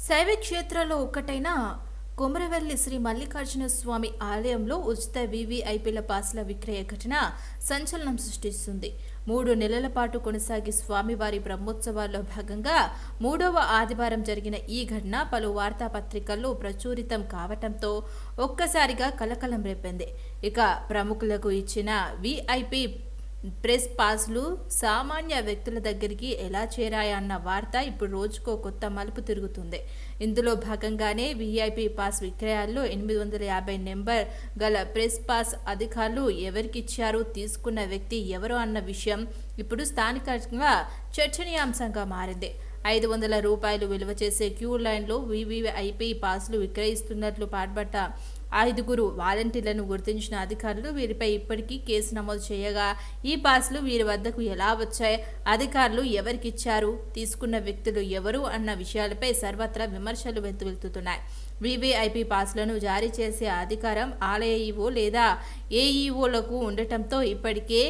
శైవ క్షేత్రాల్లో ఒక్కటైన కొమరవెల్లి శ్రీ మల్లికార్జున స్వామి ఆలయంలో ఉచిత వీవీఐపీల పాసుల విక్రయ ఘటన సంచలనం సృష్టిస్తుంది. 3 నెలల పాటు కొనసాగే స్వామివారి బ్రహ్మోత్సవాల్లో భాగంగా 3వ ఆదివారం జరిగిన ఈ ఘటన పలు వార్తాపత్రికల్లో ప్రచురితం కావటంతో ఒక్కసారిగా కలకలం రేపింది. ఇక ప్రముఖులకు ఇచ్చిన వీఐపీ ప్రెస్ పాస్లు సామాన్య వ్యక్తుల దగ్గరికి ఎలా చేరాయన్న వార్త ఇప్పుడు రోజుకో కొత్త మలుపు తిరుగుతుంది. ఇందులో భాగంగానే వీఐపీ పాస్ విక్రయాల్లో 850 నెంబర్ గల ప్రెస్ పాస్ అధికారులు ఎవరికిచ్చారు, తీసుకున్న వ్యక్తి ఎవరు అన్న విషయం ఇప్పుడు స్థానికంగా చర్చనీయాంశంగా మారింది. 500 రూపాయలు విలువ చేసే క్యూ లైన్లో వీవీఐపీ పాస్లు విక్రయిస్తున్నట్లు పాల్పడ్డ 5గురు వాలంటీర్లను గుర్తించిన అధికారులు వీరిపై ఇప్పటికీ కేసు నమోదు చేయగా, ఈ పాస్లు వీరి వద్దకు ఎలా వచ్చాయి, అధికారులు ఎవరికిచ్చారు, తీసుకున్న వ్యక్తులు ఎవరు అన్న విషయాలపై సర్వత్రా విమర్శలు వెల్లువెత్తుతున్నాయి. వీవీఐపీ పాస్లను జారీ చేసే అధికారం ఆలయ ఈవో లేదా ఏఈఓలకు ఉండటంతో ఇప్పటికే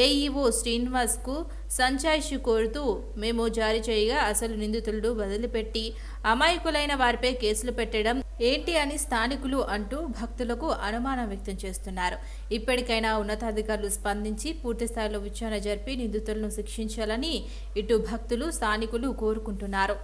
ఏఈఓ శ్రీనివాస్కు సంజాయిషి కోరుతూ మేము జారీ చేయగా అసలు నిందితులను వదిలిపెట్టి అమాయకులైన వారిపై కేసులు పెట్టడం ఏంటి అని స్థానికులు అంటూ భక్తులకు అనుమానం వ్యక్తం చేస్తున్నారు. ఇప్పటికైనా ఉన్నతాధికారులు స్పందించి పూర్తిస్థాయిలో విచారణ జరిపి నిందితులను శిక్షించాలని ఇటు భక్తులు, స్థానికులు కోరుకుంటున్నారు.